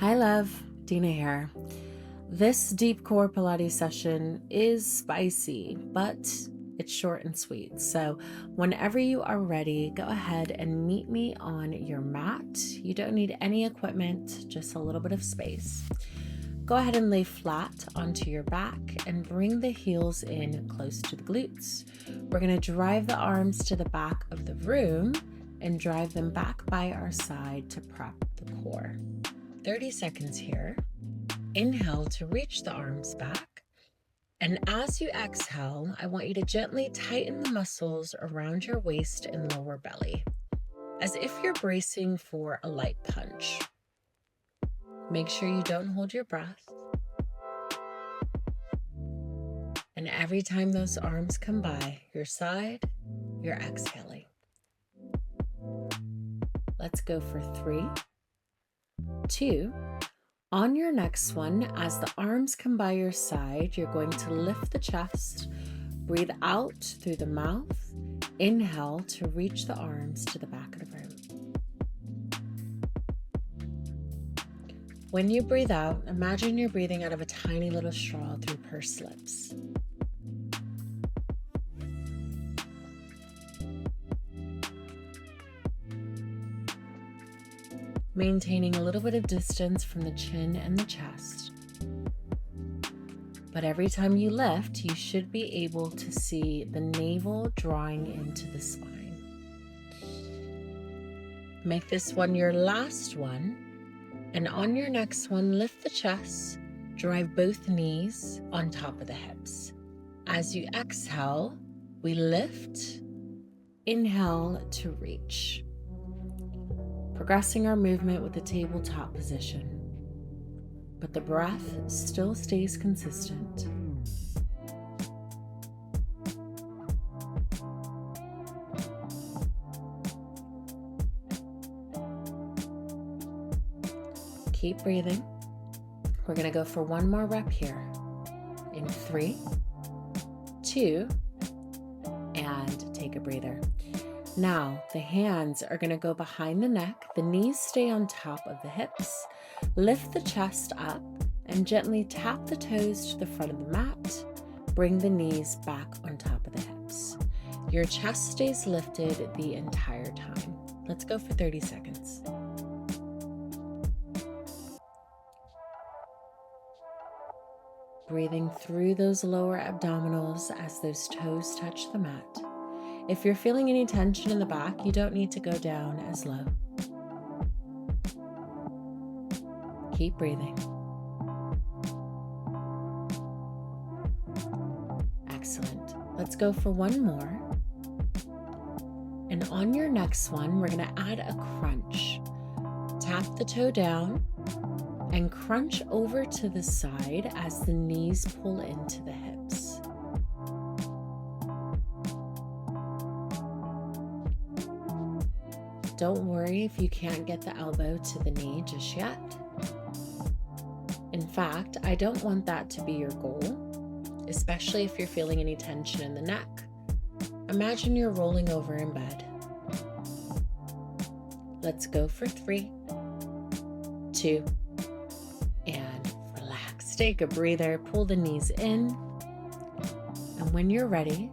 Hi love, Deena here. This deep core Pilates session is spicy, but it's short and sweet. So whenever you are ready, go ahead and meet me on your mat. You don't need any equipment, just a little bit of space. Go ahead and lay flat onto your back and bring the heels in close to the glutes. We're going to drive the arms to the back of the room and drive them back by our side to prep the core. 30 seconds here. Inhale to reach the arms back. And as you exhale, I want you to gently tighten the muscles around your waist and lower belly, as if you're bracing for a light punch. Make sure you don't hold your breath. And every time those arms come by your side, you're exhaling. Let's go for 3, 2. On your next one, as the arms come by your side, you're going to lift the chest, breathe out through the mouth, inhale to reach the arms to the back of the room. When you breathe out, imagine you're breathing out of a tiny little straw through pursed lips. Maintaining a little bit of distance from the chin and the chest. But every time you lift, you should be able to see the navel drawing into the spine. Make this one your last one. And on your next one, lift the chest, drive both knees on top of the hips. As you exhale, we lift, inhale to reach. Progressing our movement with the tabletop position, but the breath still stays consistent. Keep breathing. We're going to go for one more rep here. In 3, 2, and take a breather. Now, the hands are going to go behind the neck, the knees stay on top of the hips, lift the chest up, and gently tap the toes to the front of the mat, bring the knees back on top of the hips. Your chest stays lifted the entire time. Let's go for 30 seconds. Breathing through those lower abdominals as those toes touch the mat. If you're feeling any tension in the back, you don't need to go down as low. Keep breathing. Excellent. Let's go for one more. And on your next one, we're going to add a crunch. Tap the toe down and crunch over to the side as the knees pull into the hips. Don't worry if you can't get the elbow to the knee just yet. In fact, I don't want that to be your goal, especially if you're feeling any tension in the neck. Imagine you're rolling over in bed. Let's go for 3, 2, and relax. Take a breather, pull the knees in, and when you're ready,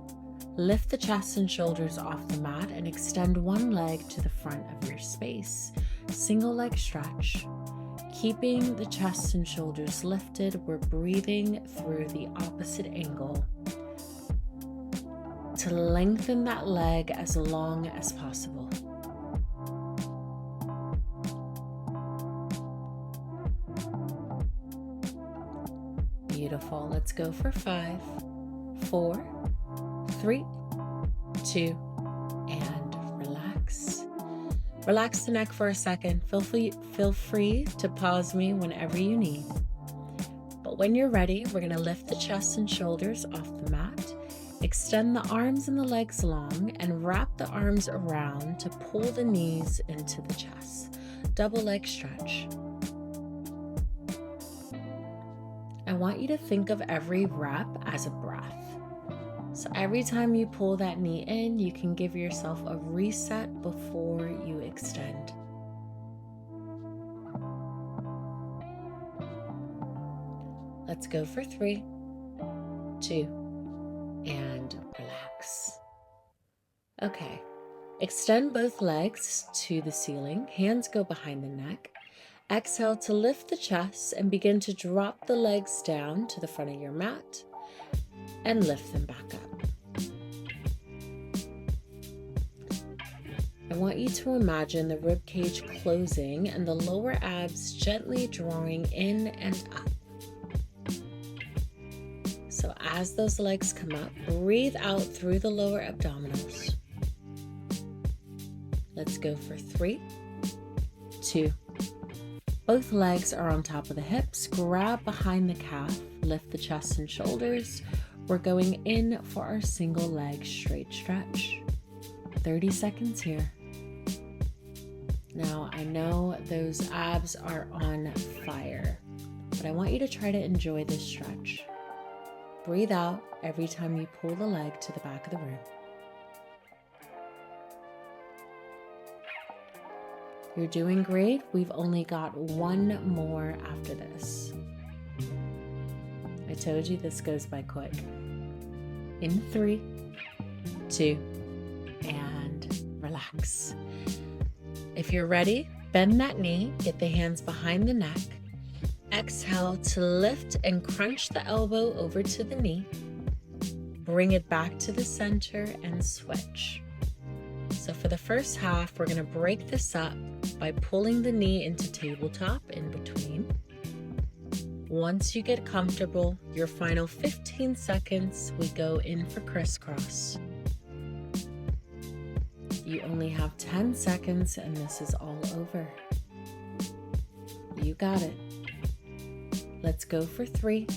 lift the chest and shoulders off the mat and extend one leg to the front of your space. Single leg stretch. Keeping the chest and shoulders lifted, we're breathing through the opposite angle to lengthen that leg as long as possible. Beautiful. Let's go for 5, 4, 3, 2, and relax. Relax the neck for a second. Feel free to pause me whenever you need. But when you're ready, we're going to lift the chest and shoulders off the mat, extend the arms and the legs long, and wrap the arms around to pull the knees into the chest. Double leg stretch. I want you to think of every rep as a breath. So every time you pull that knee in, you can give yourself a reset before you extend. Let's go for 3, 2, and relax. Okay, extend both legs to the ceiling, hands go behind the neck. Exhale to lift the chest and begin to drop the legs down to the front of your mat and lift them back up. I want you to imagine the rib cage closing and the lower abs gently drawing in and up. So as those legs come up, breathe out through the lower abdominals. Let's go for 3, 2. Both legs are on top of the hips. Grab behind the calf, lift the chest and shoulders. We're going in for our single leg straight stretch. 30 seconds here. Now, I know those abs are on fire, but I want you to try to enjoy this stretch. Breathe out every time you pull the leg to the back of the room. You're doing great. We've only got one more after this. I told you this goes by quick. In 3, 2, and relax. If you're ready, bend that knee, get the hands behind the neck. Exhale to lift and crunch the elbow over to the knee. Bring it back to the center and switch. So for the first half, we're going to break this up by pulling the knee into tabletop in between. Once you get comfortable, your final 15 seconds, we go in for crisscross. You only have 10 seconds and this is all over. You got it. Let's go for 3,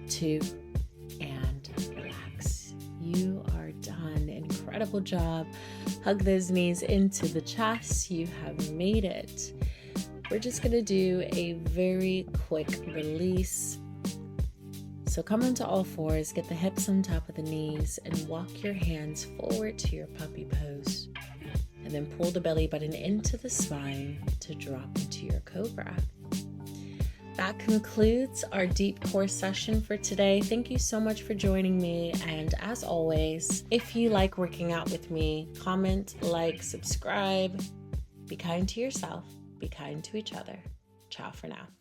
2, and relax. You are done. Incredible job. Hug those knees into the chest. You have made it. We're just going to do a very quick release. So come into all fours, get the hips on top of the knees, and walk your hands forward to your puppy pose. And then pull the belly button into the spine to drop into your cobra. That concludes our deep core session for today. Thank you so much for joining me. And as always, if you like working out with me, comment, like, subscribe. Be kind to yourself. Be kind to each other. Ciao for now.